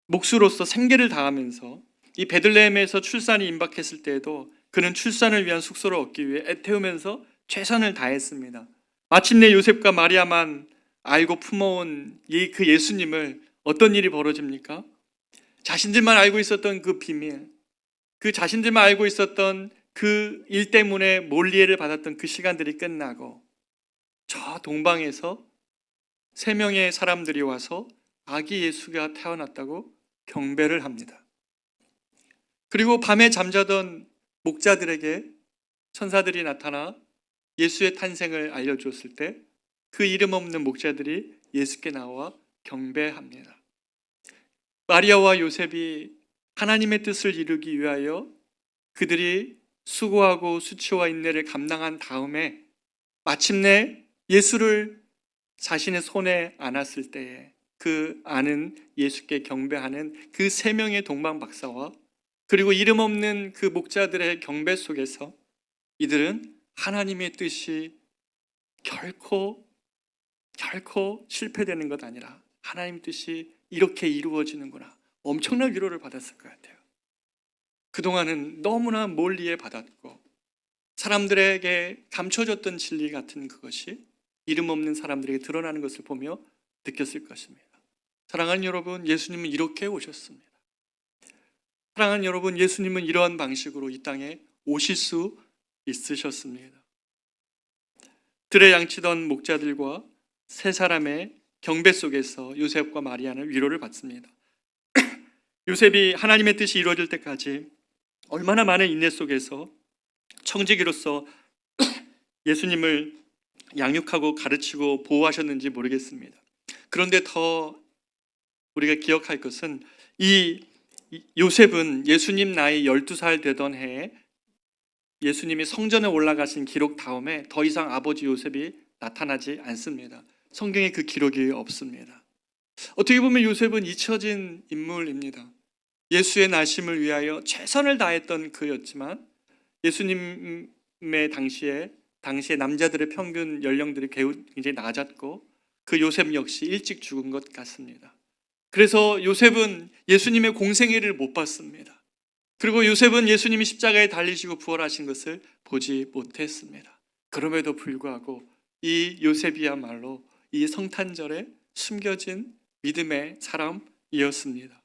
목수로서 생계를 다하면서 이 베들레헴에서 출산이 임박했을 때에도 그는 출산을 위한 숙소를 얻기 위해 애태우면서 최선을 다했습니다. 마침내 요셉과 마리아만 알고 품어온 그 예수님을 어떤 일이 벌어집니까? 자신들만 알고 있었던 그 비밀, 그 자신들만 알고 있었던 그 일 때문에 몰리해를 받았던 그 시간들이 끝나고 저 동방에서 3명의 사람들이 와서 아기 예수가 태어났다고 경배를 합니다. 그리고 밤에 잠자던 목자들에게 천사들이 나타나 예수의 탄생을 알려주었을 때 그 이름 없는 목자들이 예수께 나와 경배합니다. 마리아와 요셉이 하나님의 뜻을 이루기 위하여 그들이 수고하고 수치와 인내를 감당한 다음에 마침내 예수를 자신의 손에 안았을 때에 그 아는 예수께 경배하는 그 3명의 동방 박사와 그리고 이름 없는 그 목자들의 경배 속에서 이들은 하나님의 뜻이 결코 실패되는 것 아니라 하나님 뜻이 이렇게 이루어지는구나, 엄청난 위로를 받았을 것 같아요. 그동안은 너무나 몰리해 받았고 사람들에게 감춰졌던 진리 같은 그것이 이름 없는 사람들에게 드러나는 것을 보며 느꼈을 것입니다. 사랑하는 여러분, 예수님은 이렇게 오셨습니다. 사랑하는 여러분, 예수님은 이러한 방식으로 이 땅에 오실 수 있으셨습니다. 들에 양치던 목자들과 세 사람의 경배 속에서 요셉과 마리아는 위로를 받습니다. 요셉이 하나님의 뜻이 이루어질 때까지 얼마나 많은 인내 속에서 청지기로서 예수님을 양육하고 가르치고 보호하셨는지 모르겠습니다. 그런데 더 우리가 기억할 것은 이 요셉은 예수님 나이 12살 되던 해에 예수님이 성전에 올라가신 기록 다음에 더 이상 아버지 요셉이 나타나지 않습니다. 성경에 그 기록이 없습니다. 어떻게 보면 요셉은 잊혀진 인물입니다. 예수의 나심을 위하여 최선을 다했던 그였지만 예수님의 당시에 남자들의 평균 연령들이 굉장히 낮았고 그 요셉 역시 일찍 죽은 것 같습니다. 그래서 요셉은 예수님의 공생애를 못 봤습니다. 그리고 요셉은 예수님이 십자가에 달리시고 부활하신 것을 보지 못했습니다. 그럼에도 불구하고 이 요셉이야말로 이 성탄절에 숨겨진 믿음의 사람이었습니다.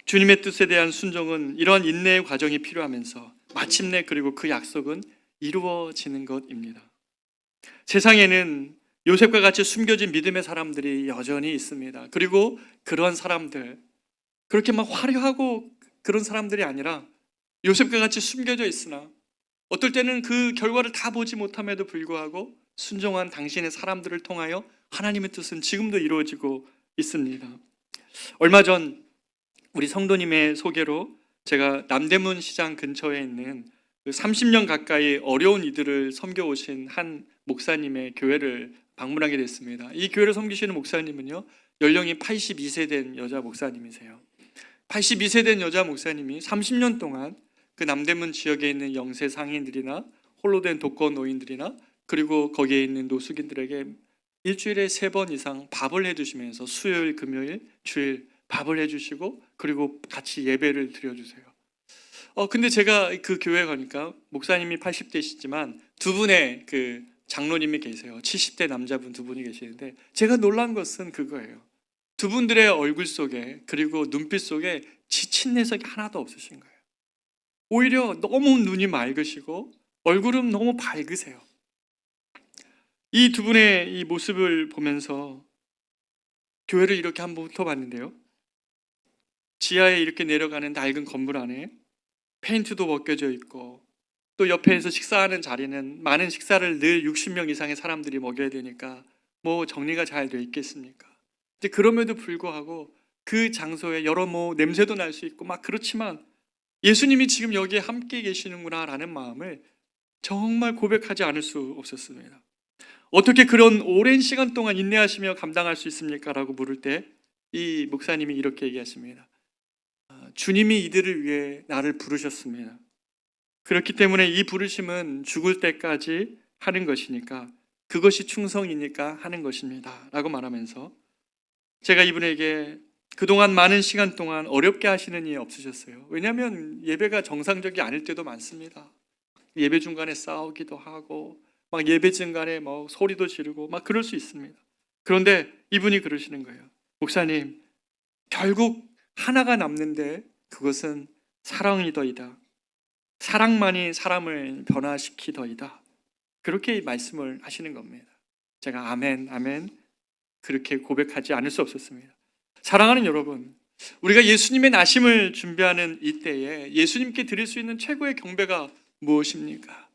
주님의 뜻에 대한 순종은 이러한 인내의 과정이 필요하면서 마침내 그리고 그 약속은 이루어지는 것입니다. 세상에는 요셉과 같이 숨겨진 믿음의 사람들이 여전히 있습니다. 그리고 그런 사람들, 그렇게 막 화려하고 그런 사람들이 아니라 요셉과 같이 숨겨져 있으나 어떨 때는 그 결과를 다 보지 못함에도 불구하고 순종한 당신의 사람들을 통하여 하나님의 뜻은 지금도 이루어지고 있습니다. 얼마 전 우리 성도님의 소개로 제가 남대문 시장 근처에 있는 30년 가까이 어려운 이들을 섬겨오신 한 목사님의 교회를 방문하게 됐습니다. 이 교회를 섬기시는 목사님은요, 연령이 82세 된 여자 목사님이세요. 82세 된 여자 목사님이 30년 동안 그 남대문 지역에 있는 영세 상인들이나 홀로 된 독거 노인들이나 그리고 거기에 있는 노숙인들에게 일주일에 3번 이상 밥을 해주시면서 수요일, 금요일, 주일 밥을 해주시고 그리고 같이 예배를 드려주세요. 근데 제가 그 교회 가니까 목사님이 80대시지만 두 분의 그 장로님이 계세요. 70대 남자분 두 분이 계시는데 제가 놀란 것은 그거예요. 두 분들의 얼굴 속에 그리고 눈빛 속에 지친 내색이 하나도 없으신 거예요. 오히려 너무 눈이 맑으시고 얼굴은 너무 밝으세요. 이 두 분의 이 모습을 보면서 교회를 이렇게 한번 훑어봤는데요. 지하에 이렇게 내려가는 낡은 건물 안에 페인트도 벗겨져 있고 또 옆에서 식사하는 자리는 많은 식사를 늘 60명 이상의 사람들이 먹여야 되니까 뭐 정리가 잘 돼 있겠습니까? 이제 그럼에도 불구하고 그 장소에 여러 냄새도 날 수 있고 막 그렇지만 예수님이 지금 여기에 함께 계시는구나 라는 마음을 정말 고백하지 않을 수 없었습니다. 어떻게 그런 오랜 시간 동안 인내하시며 감당할 수 있습니까? 라고 물을 때 이 목사님이 이렇게 얘기하십니다. 주님이 이들을 위해 나를 부르셨습니다. 그렇기 때문에 이 부르심은 죽을 때까지 하는 것이니까 그것이 충성이니까 하는 것입니다 라고 말하면서 제가 이분에게 그동안 많은 시간 동안 어렵게 하시는 일 없으셨어요. 왜냐하면 예배가 정상적이 아닐 때도 많습니다. 예배 중간에 싸우기도 하고 막 예배 중간에 막 소리도 지르고 막 그럴 수 있습니다. 그런데 이분이 그러시는 거예요. 목사님, 결국 하나가 남는데 그것은 사랑이더이다. 사랑만이 사람을 변화시키더이다. 그렇게 말씀을 하시는 겁니다. 제가 아멘, 아멘 그렇게 고백하지 않을 수 없었습니다. 사랑하는 여러분, 우리가 예수님의 나심을 준비하는 이때에 예수님께 드릴 수 있는 최고의 경배가 무엇입니까?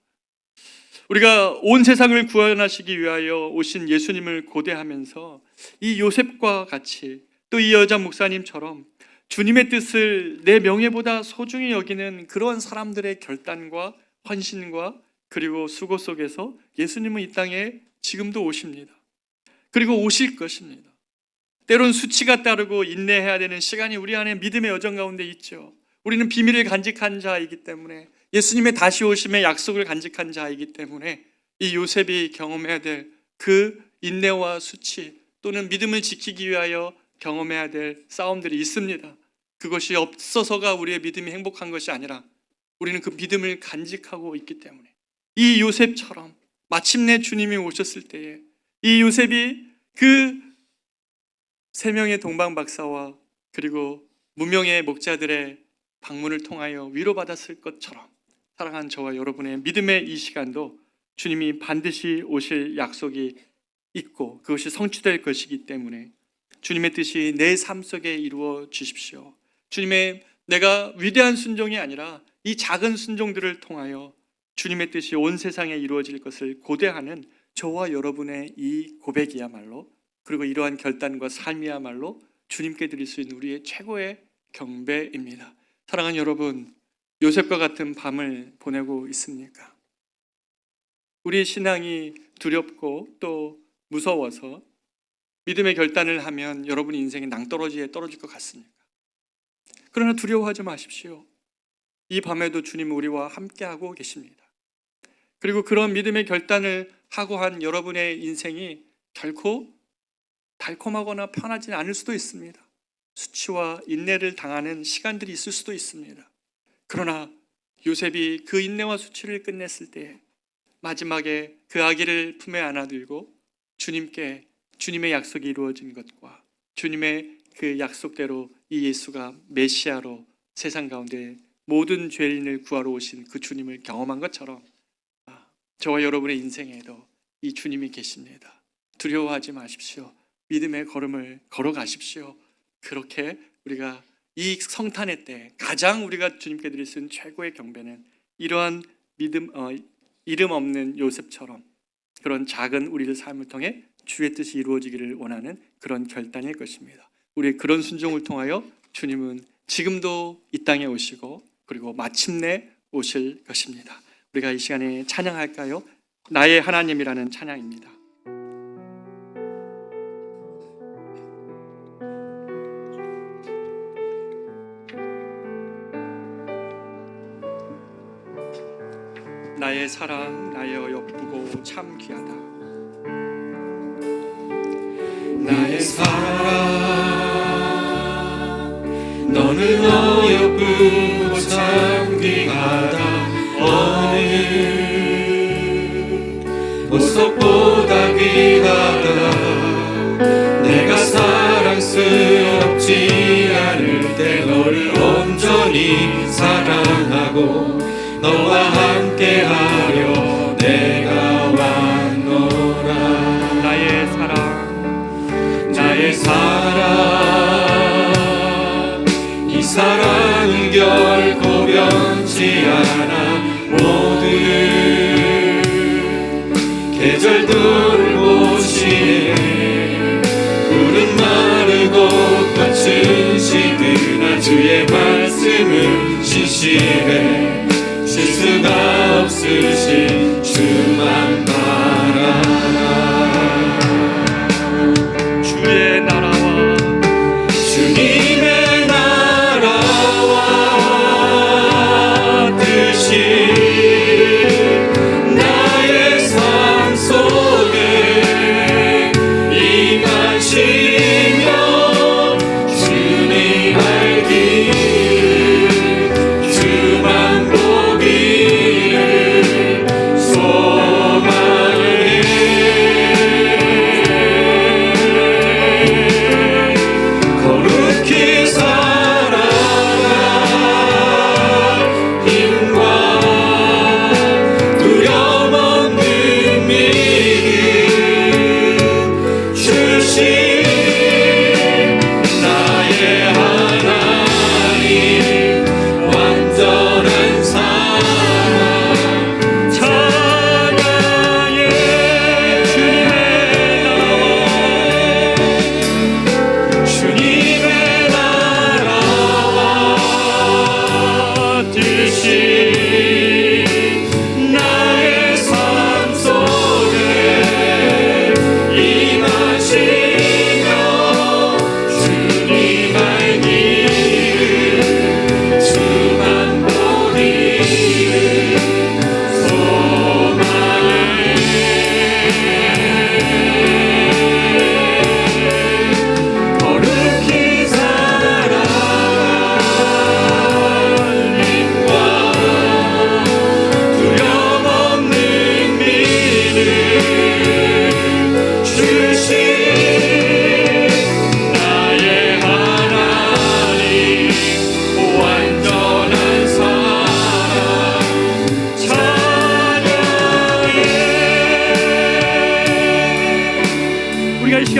우리가 온 세상을 구원하시기 위하여 오신 예수님을 고대하면서 이 요셉과 같이 또 이 여자 목사님처럼 주님의 뜻을 내 명예보다 소중히 여기는 그런 사람들의 결단과 헌신과 그리고 수고 속에서 예수님은 이 땅에 지금도 오십니다. 그리고 오실 것입니다. 때론 수치가 따르고 인내해야 되는 시간이 우리 안에 믿음의 여정 가운데 있죠. 우리는 비밀을 간직한 자이기 때문에 예수님의 다시 오심의 약속을 간직한 자이기 때문에 이 요셉이 경험해야 될 그 인내와 수치 또는 믿음을 지키기 위하여 경험해야 될 싸움들이 있습니다. 그것이 없어서가 우리의 믿음이 행복한 것이 아니라 우리는 그 믿음을 간직하고 있기 때문에 이 요셉처럼 마침내 주님이 오셨을 때에 이 요셉이 그 세 명의 동방 박사와 그리고 무명의 목자들의 방문을 통하여 위로받았을 것처럼 사랑하는 저와 여러분의 믿음의 이 시간도 주님이 반드시 오실 약속이 있고 그것이 성취될 것이기 때문에 주님의 뜻이 내 삶 속에 이루어 주십시오. 주님의 내가 위대한 순종이 아니라 이 작은 순종들을 통하여 주님의 뜻이 온 세상에 이루어질 것을 고대하는 저와 여러분의 이 고백이야말로, 그리고 이러한 결단과 삶이야말로 주님께 드릴 수 있는 우리의 최고의 경배입니다. 사랑하는 여러분, 요셉과 같은 밤을 보내고 있습니까? 우리의 신앙이 두렵고 또 무서워서 믿음의 결단을 하면 여러분 인생의 낭떠러지에 떨어질 것 같습니까? 그러나 두려워하지 마십시오. 이 밤에도 주님은 우리와 함께하고 계십니다. 그리고 그런 믿음의 결단을 하고 한 여러분의 인생이 결코 달콤하거나 편하지 않을 수도 있습니다. 수치와 인내를 당하는 시간들이 있을 수도 있습니다. 그러나 요셉이 그 인내와 수치를 끝냈을 때 마지막에 그 아기를 품에 안아들고 주님께 주님의 약속이 이루어진 것과 주님의 그 약속대로 이 예수가 메시아로 세상 가운데 모든 죄인을 구하러 오신 그 주님을 경험한 것처럼 저와 여러분의 인생에도 이 주님이 계십니다. 두려워하지 마십시오. 믿음의 걸음을 걸어가십시오. 그렇게 우리가 이 성탄의 때 가장 우리가 주님께 드릴 수 있는 최고의 경배는 이러한 이름 없는 요셉처럼 그런 작은 우리의 삶을 통해 주의 뜻이 이루어지기를 원하는 그런 결단일 것입니다. 우리의 그런 순종을 통하여 주님은 지금도 이 땅에 오시고 그리고 마침내 오실 것입니다. 우리가 이 시간에 찬양할까요? 나의 하나님이라는 찬양입니다. 나의 사랑 나의 어여쁘고 참 귀하다. 나의 사랑 너는 어여쁘고 참 귀하다. 어느 보석보다 귀하다. 내가 사랑스럽지 않을 때 너를 온전히 사랑하고 너와 함께하려 내가 왔노라. 나의 사랑 이 사랑은 결코 변치 않아. 모든 계절 돌보시네. 푸른 마르고 꽃은 시드나 주의 말씀은 신실해. 실수가 없으신 주만 바라라. 주의 나라와 주님의 나라와 뜻이 나의 삶 속에 임하시며 주님 알기를 주만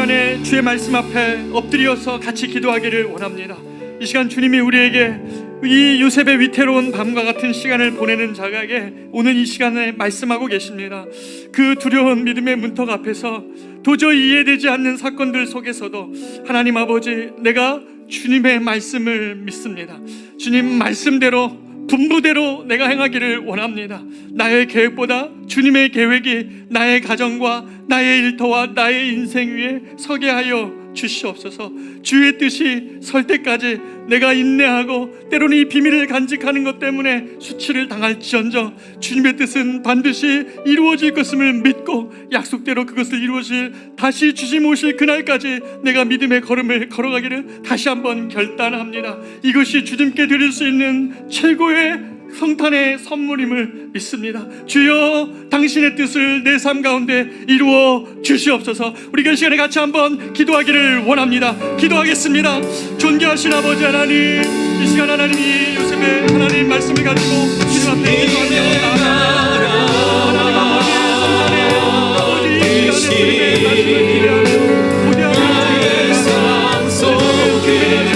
시간에 주의 말씀 앞에 엎드려서 같이 기도하기를 원합니다. 이 시간 주님이 우리에게 이 요셉의 위태로운 밤과 같은 시간을 보내는 자에게 오늘 이 시간에 말씀하고 계십니다. 그 두려운 믿음의 문턱 앞에서 도저히 이해되지 않는 사건들 속에서도 하나님 아버지, 내가 주님의 말씀을 믿습니다. 주님 말씀대로 분부대로 내가 행하기를 원합니다. 나의 계획보다 주님의 계획이 나의 가정과 나의 일터와 나의 인생 위에 서게 하여 주시옵소서. 주의 뜻이 설 때까지 내가 인내하고 때로는 이 비밀을 간직하는 것 때문에 수치를 당할지언정 주님의 뜻은 반드시 이루어질 것임을 믿고 약속대로 그것을 이루어질 다시 주님 오실 그날까지 내가 믿음의 걸음을 걸어가기를 다시 한번 결단합니다. 이것이 주님께 드릴 수 있는 최고의 성탄의 선물임을 믿습니다. 주여, 당신의 뜻을 내 삶 가운데 이루어 주시옵소서. 우리가 이 시간에 같이 한번 기도하기를 원합니다. 기도하겠습니다. 존귀하신 아버지 하나님, 이 시간 하나님이 요셉의 하나님 말씀을 가지고 주님 앞에 기도하며 하나님 아버지, 성탄의 아버지 이 시간에 주님의 말씀을 기대하며 고대하며 삶 속에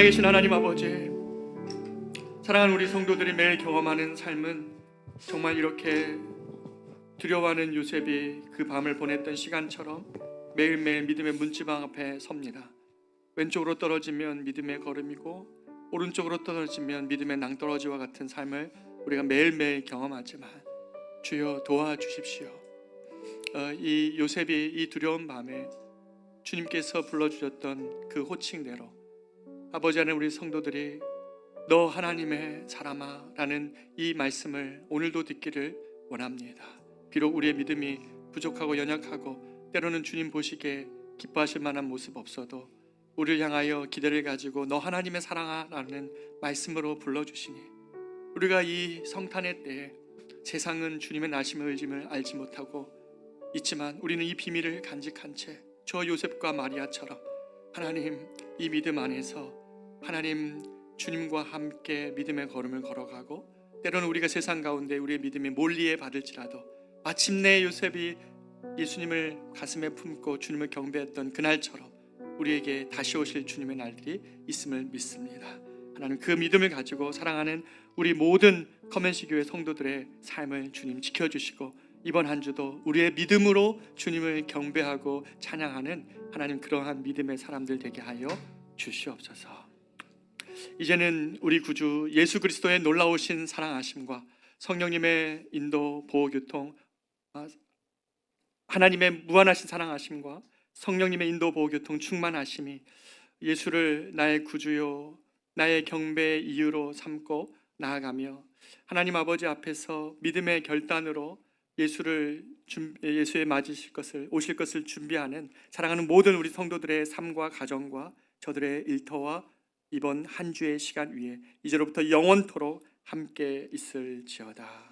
살아계신 하나님 아버지, 사랑하는 우리 성도들이 매일 경험하는 삶은 정말 이렇게 두려워하는 요셉이 그 밤을 보냈던 시간처럼 매일매일 믿음의 문지방 앞에 섭니다. 왼쪽으로 떨어지면 믿음의 걸음이고 오른쪽으로 떨어지면 믿음의 낭떠러지와 같은 삶을 우리가 매일매일 경험하지만 주여 도와주십시오. 이 요셉이 이 두려운 밤에 주님께서 불러주셨던 그 호칭대로 아버지 하나님, 우리 성도들이 너 하나님의 사람아 라는 이 말씀을 오늘도 듣기를 원합니다. 비록 우리의 믿음이 부족하고 연약하고 때로는 주님 보시기에 기뻐하실 만한 모습 없어도 우리를 향하여 기대를 가지고 너 하나님의 사랑아 라는 말씀으로 불러주시니 우리가 이 성탄의 때에 세상은 주님의 나심의 의짐을 알지 못하고 있지만 우리는 이 비밀을 간직한 채 저 요셉과 마리아처럼 하나님 이 믿음 안에서 하나님 주님과 함께 믿음의 걸음을 걸어가고 때로는 우리가 세상 가운데 우리의 믿음이 몰리에 받을지라도 마침내 요셉이 예수님을 가슴에 품고 주님을 경배했던 그날처럼 우리에게 다시 오실 주님의 날들이 있음을 믿습니다. 하나님 그 믿음을 가지고 사랑하는 우리 모든 커맨시 교회 성도들의 삶을 주님 지켜주시고 이번 한 주도 우리의 믿음으로 주님을 경배하고 찬양하는 하나님 그러한 믿음의 사람들 되게 하여 주시옵소서. 이제는 우리 구주 예수 그리스도의 놀라우신 사랑하심과 성령님의 인도 보호 교통, 하나님의 무한하신 사랑하심과 성령님의 인도 보호 교통 충만하심이 예수를 나의 구주요 나의 경배의 이유로 삼고 나아가며 하나님 아버지 앞에서 믿음의 결단으로 예수의 맞으실 것을 오실 것을 준비하는 사랑하는 모든 우리 성도들의 삶과 가정과 저들의 일터와 이번 한 주의 시간 위에 이제로부터 영원토록 함께 있을지어다.